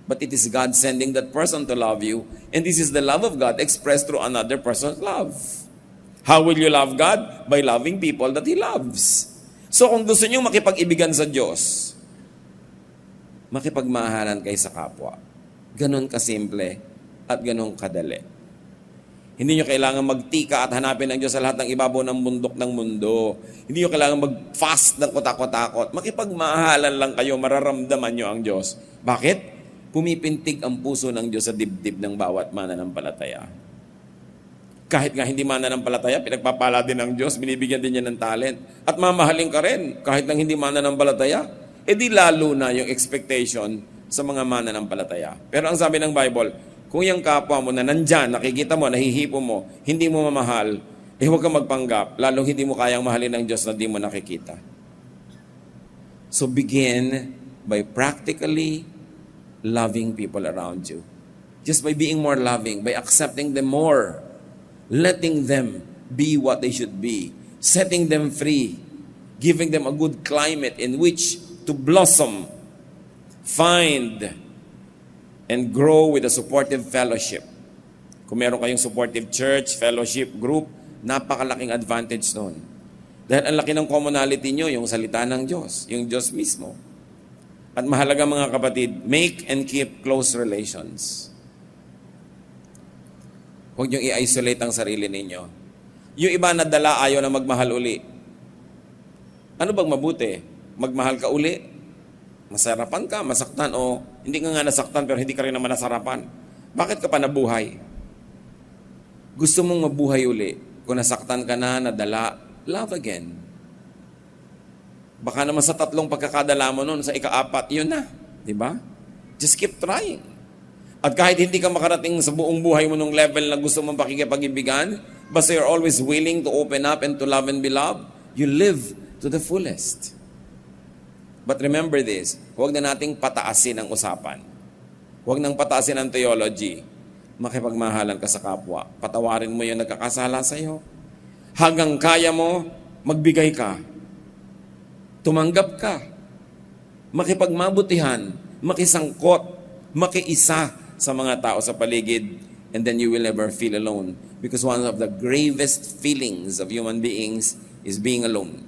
But it is God sending that person to love you, and this is the love of God expressed through another person's love. How will you love God? By loving people that He loves. So kung gusto niyo makipag-ibigan sa Diyos, makipagmahalan kayo sa kapwa. Ganon kasimple at ganon kadali. Hindi nyo kailangan magtika at hanapin ang Diyos sa lahat ng ibabaw ng bundok ng mundo. Hindi nyo kailangan mag-fast ng kutakot-takot. Makipagmahalan lang kayo, mararamdaman nyo ang Diyos. Bakit? Pumipintig ang puso ng Diyos sa dibdib ng bawat mananampalataya. Kahit nga hindi mananampalataya, pinagpapala din ng Diyos, binibigyan din niya ng talent. At mamahalin ka rin, kahit nang hindi mananampalataya. E di lalo na yung expectation sa mga mananampalataya. Pero ang sabi ng Bible, kung yung kapwa mo na nandyan, nakikita mo, nahihipo mo, hindi mo mamahal, huwag kang magpanggap, lalong hindi mo kayang mahalin ng Diyos na di mo nakikita. So begin by practically loving people around you. Just by being more loving, by accepting them more, letting them be what they should be, setting them free, giving them a good climate in which to blossom, find, and grow with a supportive fellowship. Kung meron kayong supportive church, fellowship, group, napakalaking advantage nun. Dahil ang laki ng commonality nyo, yung salita ng Diyos, yung Diyos mismo. At mahalaga mga kapatid, make and keep close relations. Huwag niyong i-isolate ang sarili ninyo. Yung iba na dala ayaw na magmahal uli. Ano bang mabuti? Magmahal ka uli? Masarapan ka, masaktan, o hindi ka nga nasaktan pero hindi ka rin naman nasarapan. Bakit ka pa nabuhay? Gusto mong mabuhay uli. Kung nasaktan ka na, nadala, love again. Baka naman sa 3 pagkakadala mo nun, sa ika-4, yun na. Diba? Just keep trying. At kahit hindi ka makarating sa buong buhay mo nung level na gusto mong pakikipag-ibigan, basta you're always willing to open up and to love and be loved, you live to the fullest. But remember this, huwag na nating pataasin ang usapan. Huwag nang pataasin ang theology. Makipagmahalan ka sa kapwa. Patawarin mo yung nagkakasala sa iyo. Hanggang kaya mo, magbigay ka. Tumanggap ka. Makipagmabutihan, makisangkot, makiisa sa mga tao sa paligid, and then you will never feel alone. Because one of the gravest feelings of human beings is being alone.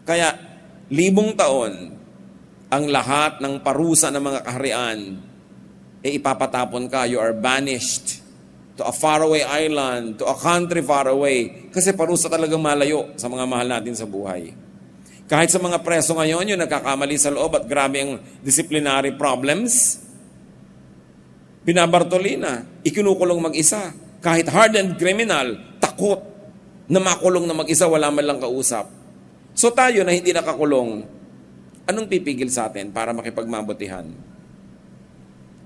Kaya, 1,000 taon, ang lahat ng parusa ng mga kaharian, ipapatapon ka. You are banished to a faraway island, to a country far away. Kasi parusa talagang malayo sa mga mahal natin sa buhay. Kahit sa mga preso ngayon, yung nagkakamali sa loob at grabe ang disciplinary problems, binabartolina, ikinukulong mag-isa. Kahit hardened criminal, takot na makulong na mag-isa, wala man lang kausap. So tayo na hindi nakakulong, anong pipigil sa atin para makipagmabutihan?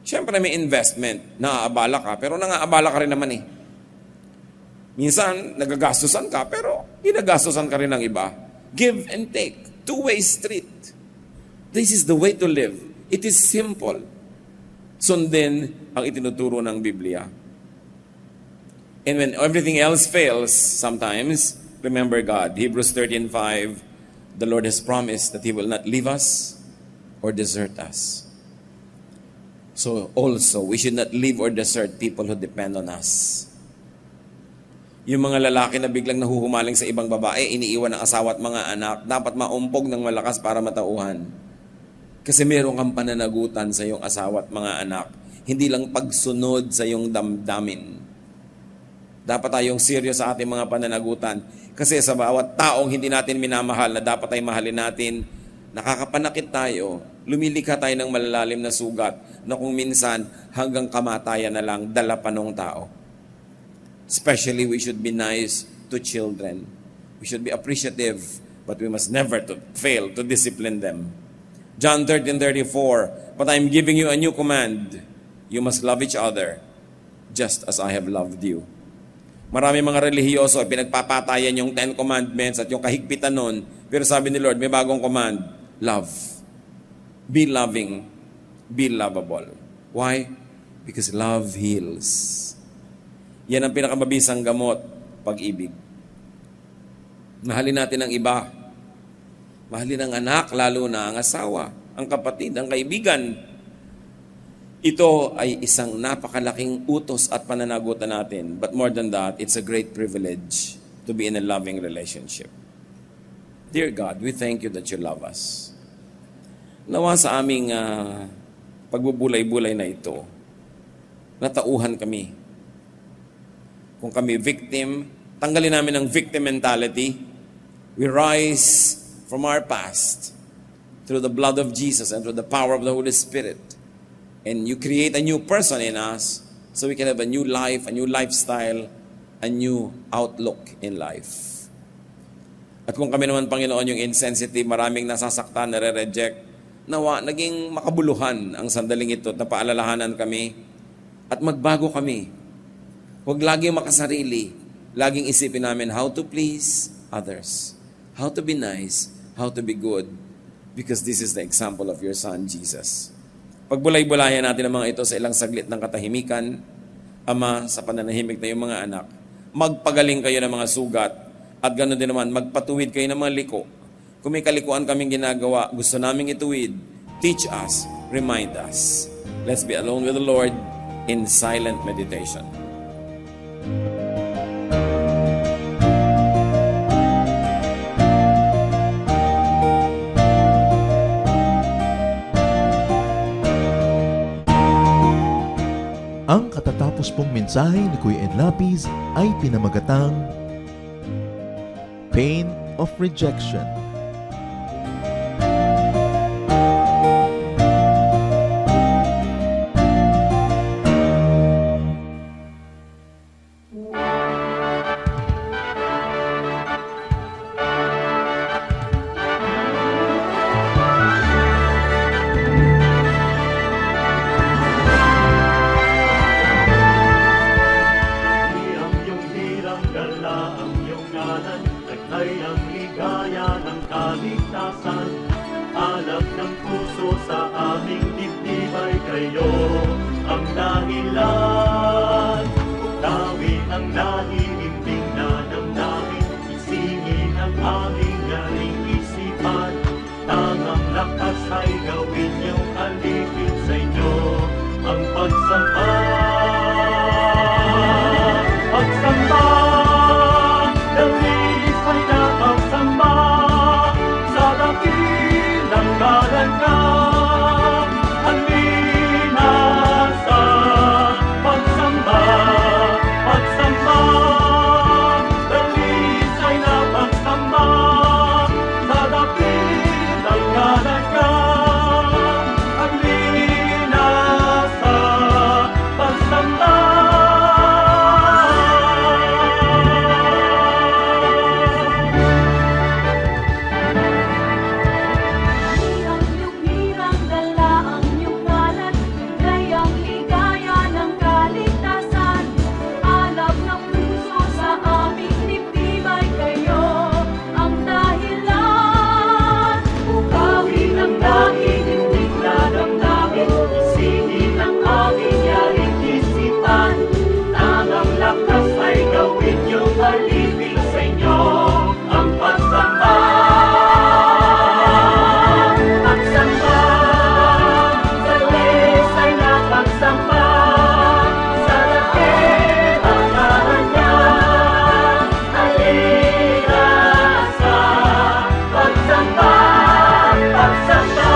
Siyempre may investment, naaabala ka, pero nangaabala ka rin naman eh. Minsan, nagagastusan ka, pero ginagastusan ka rin ng iba. Give and take. Two-way street. This is the way to live. It is simple. Sundin ang itinuturo ng Biblia. And when everything else fails, sometimes, remember God. Hebrews 13:5, the Lord has promised that He will not leave us or desert us. So also, we should not leave or desert people who depend on us. Yung mga lalaki na biglang nahuhumaling sa ibang babae, iniiwan ng asawa at mga anak, dapat maumpog ng malakas para matauhan. Kasi meron kang pananagutan sa iyong asawa at mga anak. Hindi lang pagsunod sa iyong damdamin. Dapat tayong serious sa ating mga pananagutan. Kasi sa bawat taong hindi natin minamahal na dapat ay mahalin natin, nakakapanakit tayo, lumilikha tayo ng malalalim na sugat na kung minsan hanggang kamatayan na lang dala pa ng tao. Especially, we should be nice to children. We should be appreciative, but we must never fail to discipline them. John 13:34, but I am giving you a new command. You must love each other, just as I have loved you. Marami mga relihiyoso ay pinagpapatayan yung 10 commandments at yung kahigpitan nun. Pero sabi ni Lord, may bagong command, love. Be loving, be lovable. Why? Because love heals. Yan ang pinakamabisang gamot, pag-ibig. Mahalin natin ang iba. Mahalin ang anak, lalo na ang asawa, ang kapatid, ang kaibigan. Ito ay isang napakalaking utos at pananagutan natin. But more than that, it's a great privilege to be in a loving relationship. Dear God, we thank you that you love us. Nawa sa aming pagbubulay-bulay na ito, natauhan kami. Kung kami victim, tanggalin namin ang victim mentality. We rise from our past through the blood of Jesus and through the power of the Holy Spirit. And you create a new person in us so we can have a new life, a new lifestyle, a new outlook in life. At kung kami naman, Panginoon, yung insensitive, maraming nasasaktan, nare-reject, nawa, naging makabuluhan ang sandaling ito na paalalahanan kami at magbago kami. Huwag laging makasarili. Laging isipin namin how to please others, how to be nice, how to be good, because this is the example of your Son, Jesus. Pagbulay-bulayan natin ang mga ito sa ilang saglit ng katahimikan, Ama, sa pananahimik na yung mga anak, magpagaling kayo ng mga sugat, at ganoon din naman, magpatuwid kayo ng mga liko. Kung may kalikuan kaming ginagawa, gusto naming ituwid, teach us, remind us. Let's be alone with the Lord in silent meditation. Ang katatapos pong mensahe ni Kuya Ed Lapis ay pinamagatang Pain of Rejection. Ang iyong hirang dala, ang iyong ngalan, ay ang ligaya ng kaligtasan. Alab ng puso sa aming dibdib ay kayo ang dahilan. Utawi ang naiimbing na damdamin, isingin ang aming galing isipan. Tangang lakas ay gawin niyong alipin sa inyo ang pagsamba. Pagsamba, dalis ay napagsamba sa dakilang ngalan ka. Halina sa pagsamba, pagsamba, dalis ay napagsamba sa dakilang ngalan ka. Halina sa pagsamba. Ang iyong hirang dala, ang iyong ngalan, ay ang ligaya ng kaligtasan. Alab ng puso sa aming dibdib ay kayo ang dahilan. Ukawin ang naiindig na damdamin, isingin ang aming yaring isipan. Tangang lakas ay gawin niyong alipin sa inyo ang pagsamba. Pagsamba, dalis ay napagsamba sa dakilang ngalan niya. Halina sa pagsamba, pagsamba,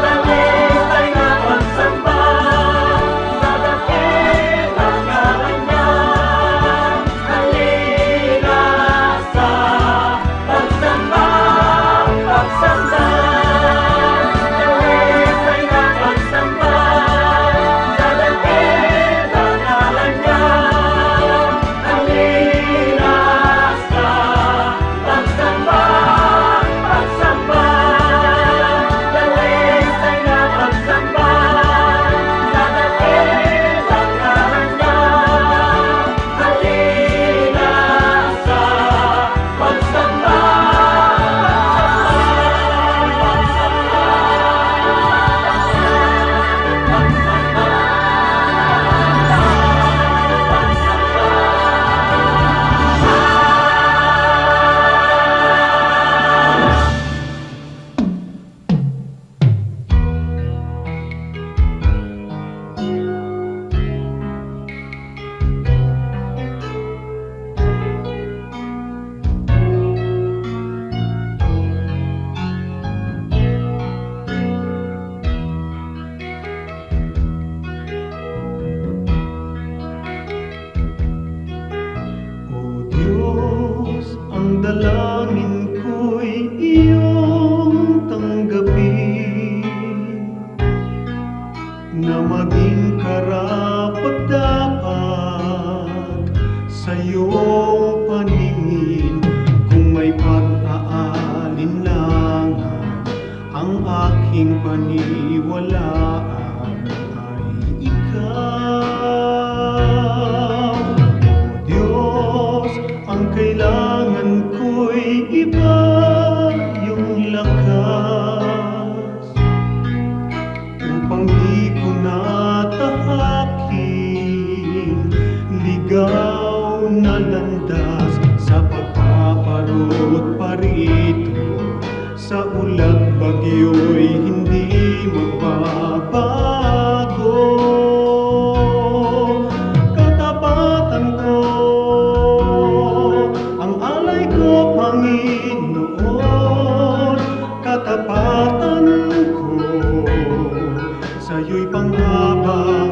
dalis ay napagsamba sa dakilang ngalan niya. Halina sa pagsamba, pagsamba, dalis ay napagsamba sa dakilang ngalan niya. Halina sa pagsamba, pagsamba, dalis ay napagsamba sa dakilang ngalan niya. Halina sa pagsamba. O Diyos, ang dalangin ko'y iyong tanggapin, na maging karapat-dapat sa iyong paningin. Kung may pag-aalinlangan, ang aking paniwalaan ay ikaw. O Diyos, ang kailangan ko'y iba yung lakas upang di ko natahakin. Ligaw na landas sa pagpaparot parito, sa ulat bagyo'y hindi magbabago. Katapatan ko, ang alay ko, Panginoon. Katapatan ko, sa'yo'y panghabang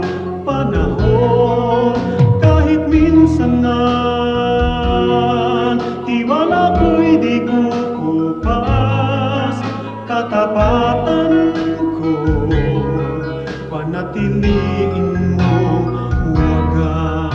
panatiliin mong wagas.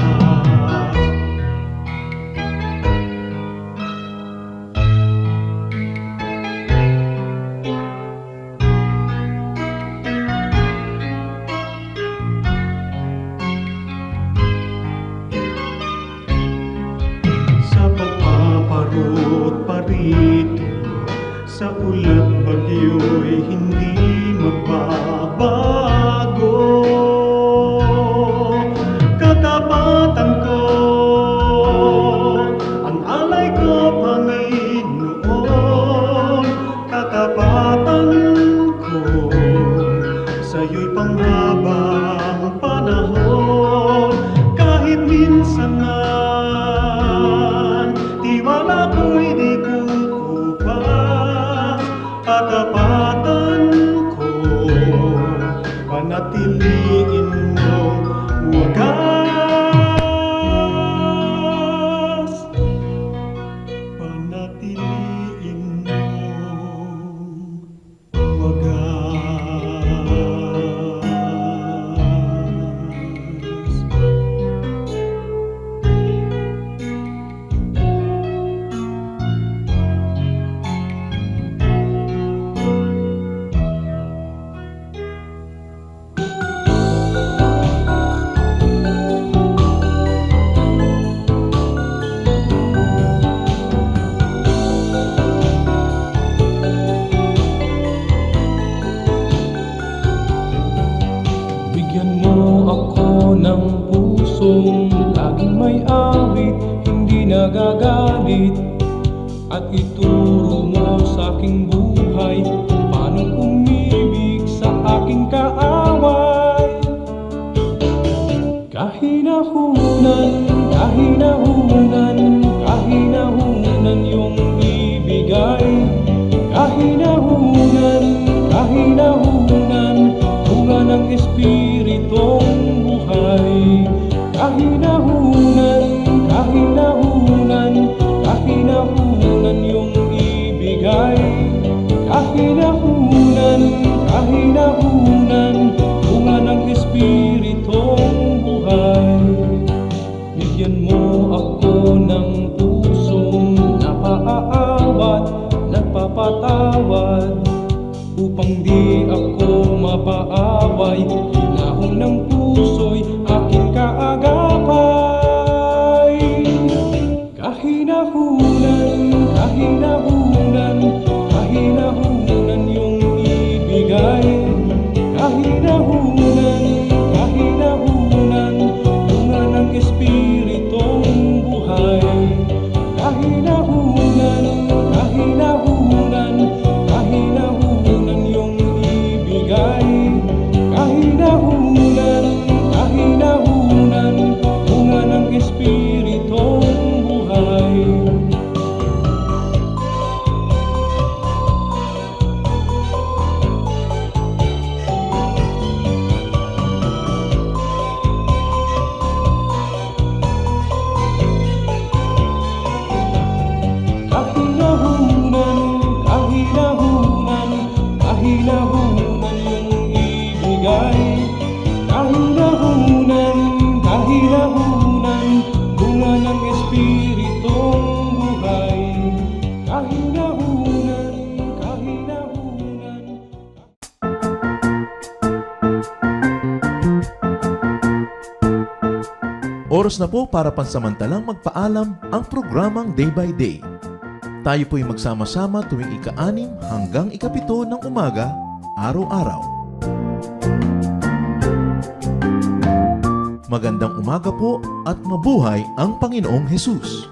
Sa pagpaparot parito, sa ulat bagyo'y hindi magbabago. Katapatan ko, ang alay ko, Panginoon. Katapatan ko, sa'yo'y panghabang panahon. Kahit minsanan, tiwala ko'y di kukupas. Katapatan ko, panatiliin mong wagas. Panatiliin mong wagas. Bigyan mo ako ng pusong laging may awit, hindi nagagalit. At ituro mo sa aking buhay kung paano umibig sa aking kaaway. Kahinahunan, kahinahunan, kahinahunan yung ibigay. Kahinahunan, kahinahunan, bunga ng Espiritong buhay. Kahinahunan, kahinahunan, kahinahunan yung ibigay. Kahinahunan, kahinahunan, bunga ng Espiritong buhay. Bigyan mo ako ng pusong napaawat, nagpapatawad, upang di ako mapaaway. Hinahon ng puso'y aking kaagapay. Kahinahunan, kahinahunan, kahinahunan yung ibigay. Kahinahunan, kahinahunan, bunga ng Espiritong buhay. Kahinahunan, kahinahunan, kahinahunan yung ibigay. Kahinahunan, kahinahunan, bunga ng Espiritong buhay. Kahinahunan, kahinahunan, kahinahunan yung ibigay. Kahinahunan, kahinahunan, bunga ng Espiritong buhay. Kahinahunan, kahinahunan. Oras na po para pansamantalang magpaalam ang programang Day by Day. Tayo po'y magsama-sama tuwing ika-6 hanggang ika-7 ng umaga, araw-araw. Magandang umaga po at mabuhay ang Panginoong Hesus!